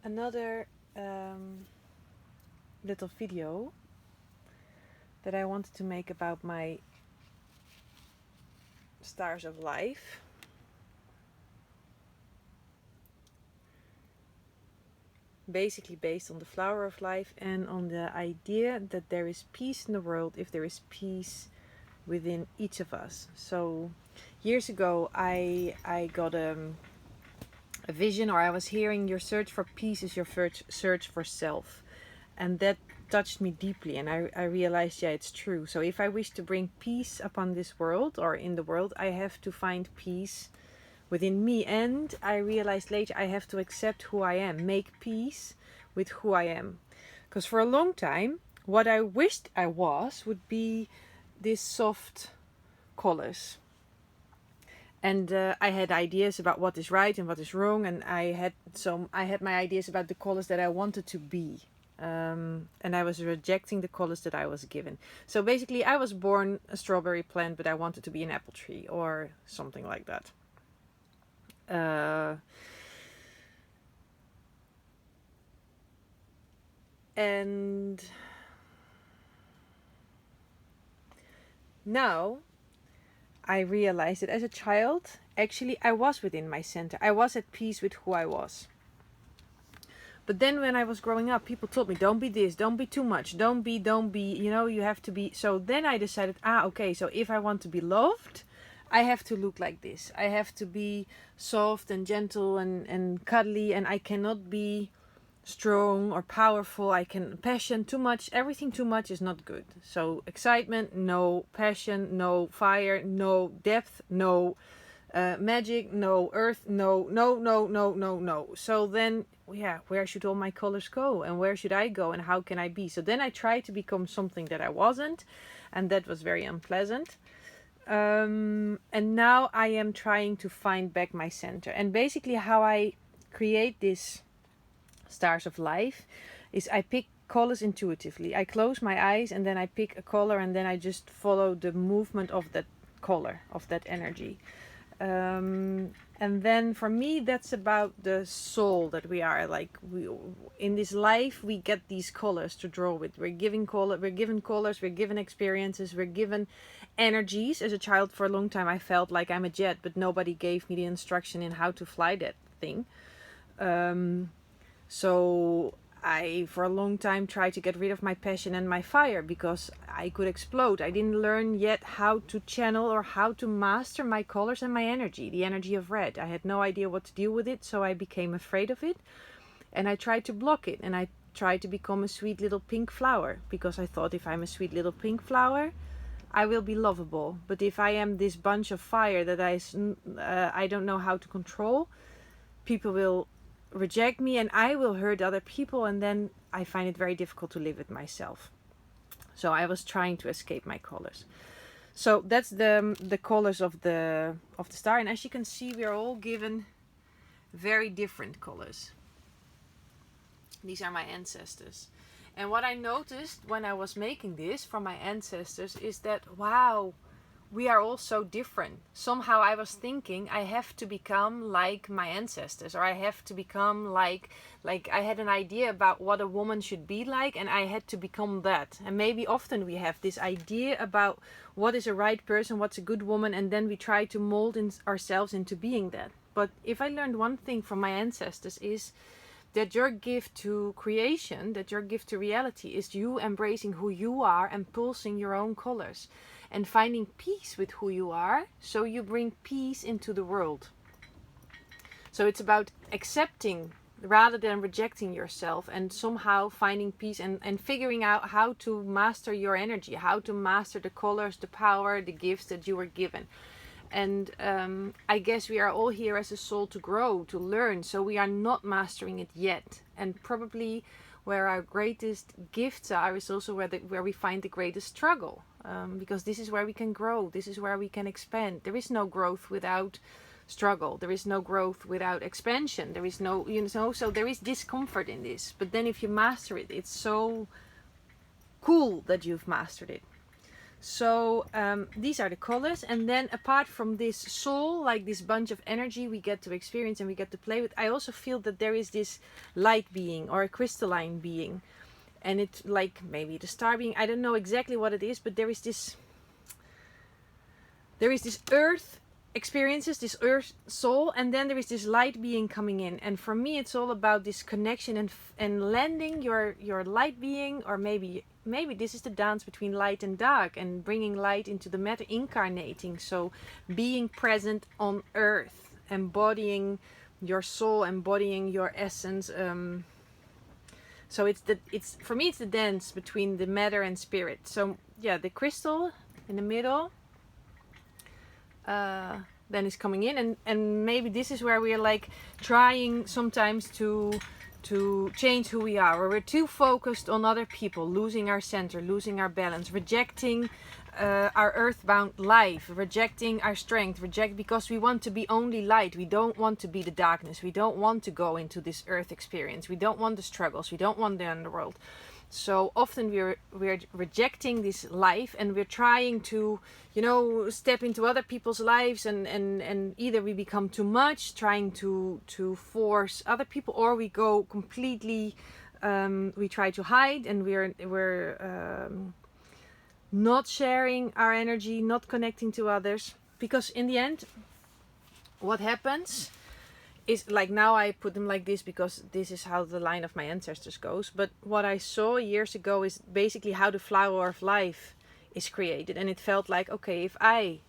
another little video that I wanted to make about my stars of life. Basically based on the flower of life and on the idea that there is peace in the world if there is peace within each of us. So years ago I got a vision, or I was hearing, your search for peace is your search for self. And that touched me deeply, and I realized, yeah, it's true. So if I wish to bring peace upon this world or in the world, I have to find peace within me. And I realized later I have to accept who I am, make peace with who I am. Because for a long time, what I wished I was would be this soft colors. And I had ideas about what is right and what is wrong, and I had my ideas about the colors that I wanted to be. And I was rejecting the colors that I was given. So basically I was born a strawberry plant, but I wanted to be an apple tree or something like that. And now I realized that as a child, actually I was within my center. I was at peace with who I was. But then when I was growing up, people told me, don't be this, don't be too much, don't be, you have to be. So then I decided, okay, so if I want to be loved, I have to look like this. I have to be soft and gentle and cuddly, and I cannot be strong or powerful. Passion too much, everything too much is not good. So excitement, no. Passion, no. Fire, no. Depth, no. Magic, no. Earth, no. No. So then, where should all my colors go, and where should I go, and how can I be? So then I tried to become something that I wasn't, and that was very unpleasant. And now I am trying to find back my center. And basically how I create this stars of life is I pick colors intuitively. I close my eyes and then I pick a color, and then I just follow the movement of that color, of that energy. And then for me, that's about the soul that we are. Like, in this life, we get these colors to draw with. We're given colors, we're given experiences, we're given energies. As a child, for a long time, I felt like I'm a jet, but nobody gave me the instruction in how to fly that thing. So I, for a long time, tried to get rid of my passion and my fire because I could explode. I didn't learn yet how to channel or how to master my colors and my energy, the energy of red. I had no idea what to deal with it, so I became afraid of it. And I tried to block it, and I tried to become a sweet little pink flower because I thought, if I'm a sweet little pink flower, I will be lovable. But if I am this bunch of fire that I don't know how to control, people will reject me and I will hurt other people, and then I find it very difficult to live with myself. So I was trying to escape my colors. So that's the colors of the star, and as you can see, we are all given very different colors. These are my ancestors. And what I noticed when I was making this from my ancestors is that, wow, we are all so different. Somehow I was thinking I have to become like my ancestors, or I have to become like I had an idea about what a woman should be like, and I had to become that. And maybe often we have this idea about what is a right person, what's a good woman, and then we try to mold ourselves into being that. But if I learned one thing from my ancestors, is that your gift to creation, that your gift to reality, is you embracing who you are and pulsing your own colors and finding peace with who you are, so you bring peace into the world. So it's about accepting rather than rejecting yourself, and somehow finding peace and figuring out how to master your energy, how to master the colors, the power, the gifts that you were given. And I guess we are all here as a soul to grow, to learn, so we are not mastering it yet. And probably where our greatest gifts are is also where we find the greatest struggle. Because this is where we can grow, this is where we can expand. There is no growth without struggle, there is no growth without expansion, there is no, so there is discomfort in this. But then if you master it, it's so cool that you've mastered it. So these are the colors, and then apart from this soul, like this bunch of energy we get to experience and we get to play with, I also feel that there is this light being or a crystalline being, and it's like maybe the star being, I don't know exactly what it is, but there is this earth experiences, this earth soul, and then there is this light being coming in. And for me it's all about this connection and landing your light being, or maybe this is the dance between light and dark, and bringing light into the matter, incarnating, so being present on earth, embodying your soul, embodying your essence. So it's for me it's the dance between the matter and spirit. So yeah, the crystal in the middle then is coming in, and maybe this is where we are like trying sometimes to change who we are, or we're too focused on other people, losing our center, losing our balance, rejecting our earthbound life, rejecting our strength, because we want to be only light. We don't want to be the darkness. We don't want to go into this earth experience. We don't want the struggles. We don't want the underworld. So often we're rejecting this life, and we're trying to, step into other people's lives, and either we become too much, trying to force other people, or we go completely, we try to hide, and we're not sharing our energy, not connecting to others. Because in the end, what happens is, like, now I put them like this because this is how the line of my ancestors goes, but what I saw years ago is basically how the flower of life is created. And it felt like, okay, if I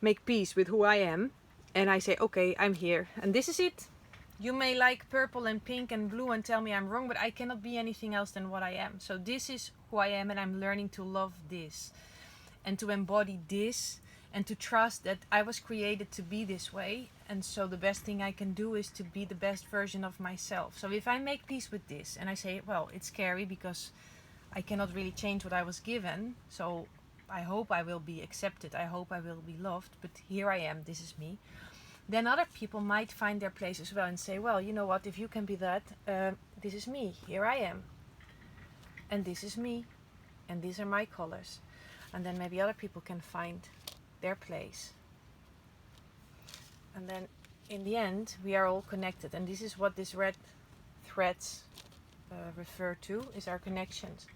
make peace with who I am, and I say, okay, I'm here and this is it. You may like purple and pink and blue and tell me I'm wrong, but I cannot be anything else than what I am. So this is who I am, and I'm learning to love this and to embody this, and to trust that I was created to be this way. And so the best thing I can do is to be the best version of myself. So if I make peace with this, and I say, well, it's scary because I cannot really change what I was given, so I hope I will be accepted, I hope I will be loved, but here I am, this is me. Then other people might find their place as well and say, well, you know what, if you can be that, this is me, here I am, and this is me, and these are my colors. And then maybe other people can find their place. And then in the end we are all connected, and this is what these red threads refer to, is our connections.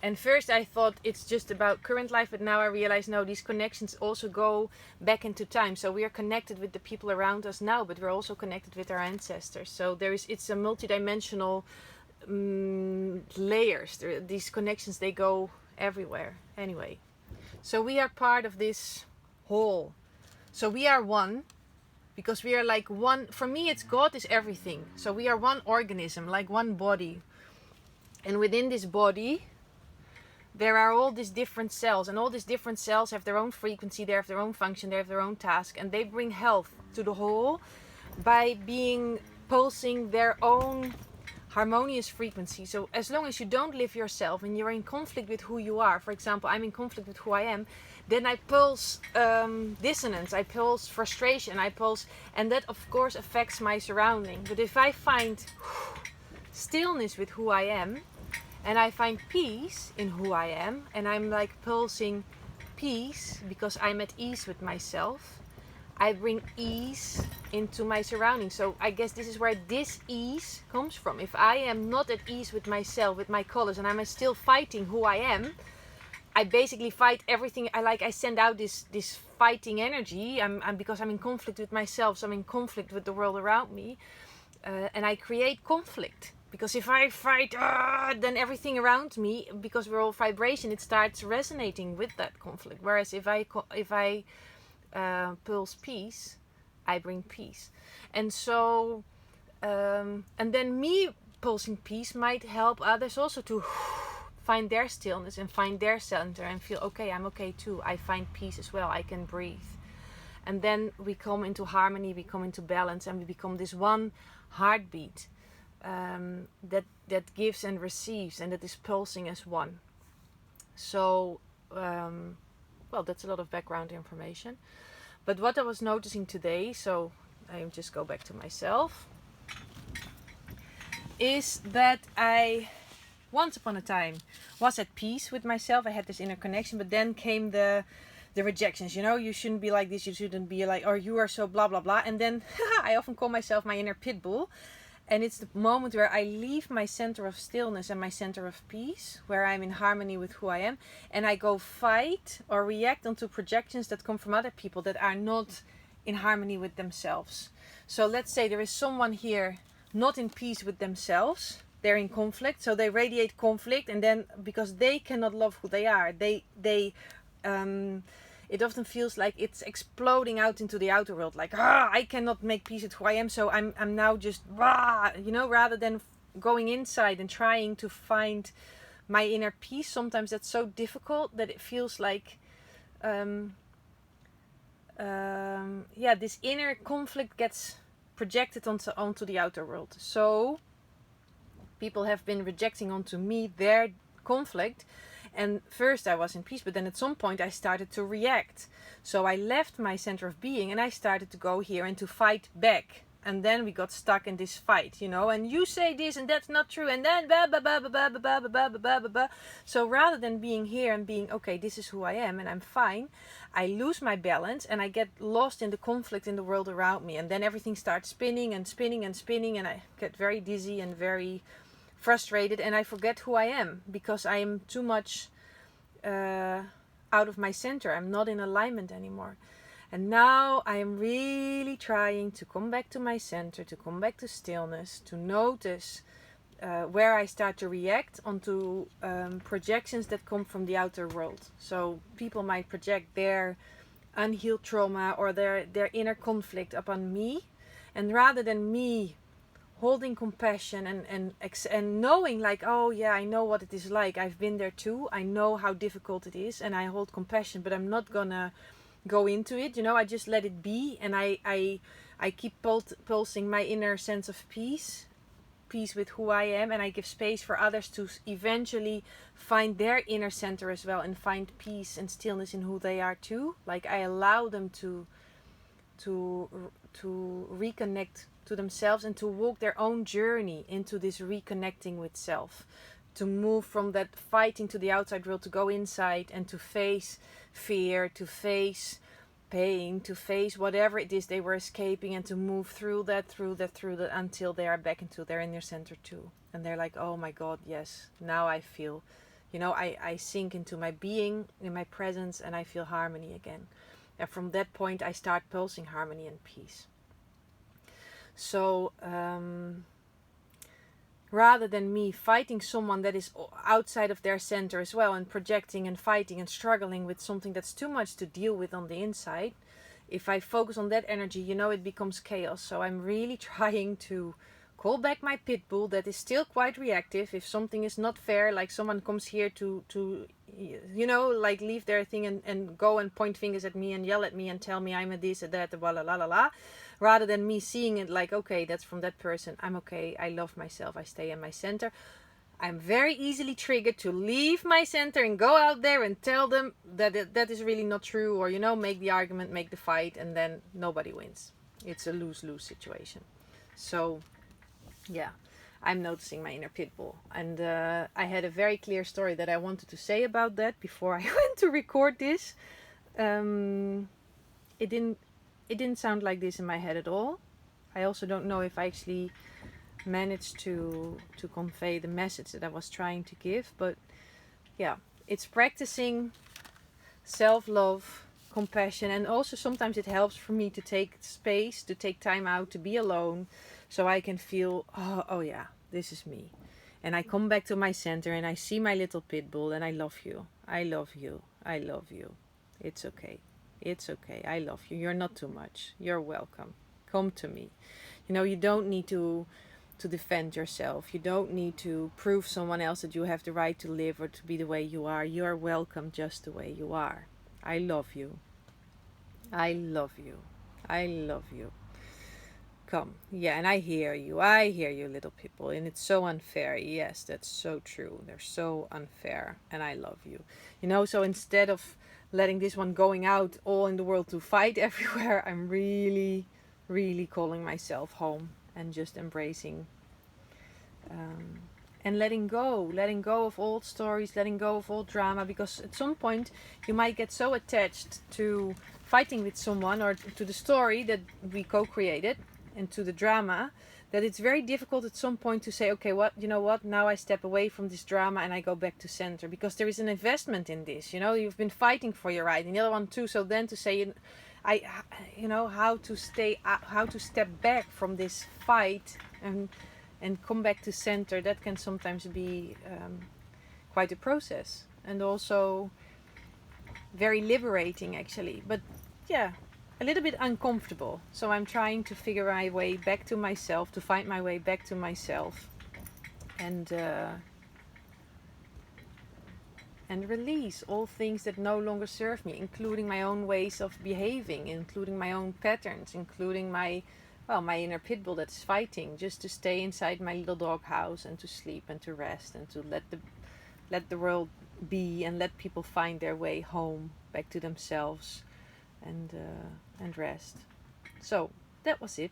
And first I thought it's just about current life, but now I realize no, these connections also go back into time. So we are connected with the people around us now, but we're also connected with our ancestors. So it's a multidimensional layers. These connections, they go everywhere. Anyway, so we are part of this whole. So we are one, because we are like one. For me, it's God is everything. So we are one organism, like one body, and within this body there are all these different cells, and all these different cells have their own frequency, they have their own function, they have their own task, and they bring health to the whole by being pulsing their own harmonious frequency. So as long as you don't live yourself and you're in conflict with who you are, for example, I'm in conflict with who I am, then I pulse dissonance, I pulse frustration, I pulse, and that of course affects my surrounding. But if I find stillness with who I am, and I find peace in who I am, and I'm like pulsing peace because I'm at ease with myself, I bring ease into my surroundings. So I guess this is where this ease comes from. If I am not at ease with myself, with my colors, and I'm still fighting who I am, I basically fight everything. I send out this fighting energy. Because I'm in conflict with myself, so I'm in conflict with the world around me, and I create conflict. Because if I fight, then everything around me, because we're all vibration, it starts resonating with that conflict. Whereas if I pulse peace, I bring peace. And so, and then me pulsing peace might help others also to find their stillness and find their center and feel, okay, I'm okay too. I find peace as well. I can breathe. And then we come into harmony, we come into balance, and we become this one heartbeat that gives and receives, and that is pulsing as one. So, well, that's a lot of background information. But what I was noticing today, so I just go back to myself, is that once upon a time was at peace with myself. I had this inner connection, but then came the rejections. You know, you shouldn't be like this, you shouldn't be like, or you are so blah blah blah. And then I often call myself my inner pitbull. And it's the moment where I leave my center of stillness and my center of peace, where I'm in harmony with who I am, and I go fight or react onto projections that come from other people that are not in harmony with themselves. So let's say there is someone here not in peace with themselves. They're in conflict, so they radiate conflict, and then because they cannot love who they are, it often feels like it's exploding out into the outer world, like I cannot make peace with who I am, so I'm now just you know, rather than going inside and trying to find my inner peace. Sometimes that's so difficult that it feels like this inner conflict gets projected onto the outer world. So people have been rejecting onto me their conflict. And first I was in peace, but then at some point I started to react. So I left my center of being and I started to go here and to fight back. And then we got stuck in this fight, you know, and you say this and that's not true. And then blah, blah, blah, blah, blah, blah, blah, blah, blah, blah, blah. So rather than being here and being, okay, this is who I am and I'm fine, I lose my balance and I get lost in the conflict in the world around me. And then everything starts spinning and spinning and spinning. And I get very dizzy and very frustrated, and I forget who I am because I am too much out of my center. I'm not in alignment anymore. And now I am really trying to come back to my center, to come back to stillness, to notice where I start to react onto projections that come from the outer world. So people might project their unhealed trauma or their inner conflict upon me, and rather than me holding compassion and knowing like, oh yeah, I know what it is like, I've been there too, I know how difficult it is, and I hold compassion, but I'm not gonna go into it, you know, I just let it be, and I keep pulsing my inner sense of peace with who I am, and I give space for others to eventually find their inner center as well and find peace and stillness in who they are too. Like I allow them to reconnect to themselves and to walk their own journey into this reconnecting with self, to move from that fighting to the outside world, to go inside and to face fear, to face pain, to face whatever it is they were escaping, and to move through that until they are back into their inner center too. And they're like, oh my God, yes, now I feel, you know, I sink into my being, in my presence, and I feel harmony again. And from that point I start pulsing harmony and peace. So rather than me fighting someone that is outside of their center as well, and projecting and fighting and struggling with something that's too much to deal with on the inside, if I focus on that energy, you know, it becomes chaos. So I'm really trying to call back my pit bull that is still quite reactive. If something is not fair, like someone comes here to you know, like leave their thing and go and point fingers at me and yell at me and tell me I'm a this, a that, a blah, la, la, la, la. Rather than me seeing it like, okay, that's from that person. I'm okay. I love myself. I stay in my center. I'm very easily triggered to leave my center and go out there and tell them that that is really not true, or, you know, make the argument, make the fight, and then nobody wins. It's a lose-lose situation. So, yeah, I'm noticing my inner pit bull. And I had a very clear story that I wanted to say about that before I went to record this. It didn't sound like this in my head at all. I also don't know if I actually managed to convey the message that I was trying to give. But yeah, it's practicing self-love, compassion, and also sometimes it helps for me to take space, to take time out, to be alone, so I can feel, oh yeah, this is me. And I come back to my center and I see my little pit bull, and I love you. I love you. I love you. It's okay. It's okay. I love you. You're not too much. You're welcome. Come to me. You know, you don't need to defend yourself. You don't need to prove someone else that you have the right to live or to be the way you are. You are welcome just the way you are. I love you. I love you. I love you. Come. Yeah, and I hear you. I hear you, little people. And it's so unfair. Yes, that's so true. They're so unfair. And I love you. You know, so instead of letting this one going out all in the world to fight everywhere, I'm really, really calling myself home and just embracing and letting go of old stories, letting go of old drama, because at some point you might get so attached to fighting with someone or to the story that we co-created and to the drama, that it's very difficult at some point to say, okay, what, you know what, now I step away from this drama and I go back to center, because there is an investment in this. You know, you've been fighting for your right and the other one too. So then to say, how to step back from this fight and come back to center, that can sometimes be quite a process, and also very liberating actually, but yeah, a little bit uncomfortable. So I'm trying to figure my way back to myself, to find my way back to myself, and release all things that no longer serve me, including my own ways of behaving, including my own patterns, including my inner pitbull that's fighting just to stay inside my little dog house and to sleep and to rest and to let the world be and let people find their way home back to themselves and rest. So that was it.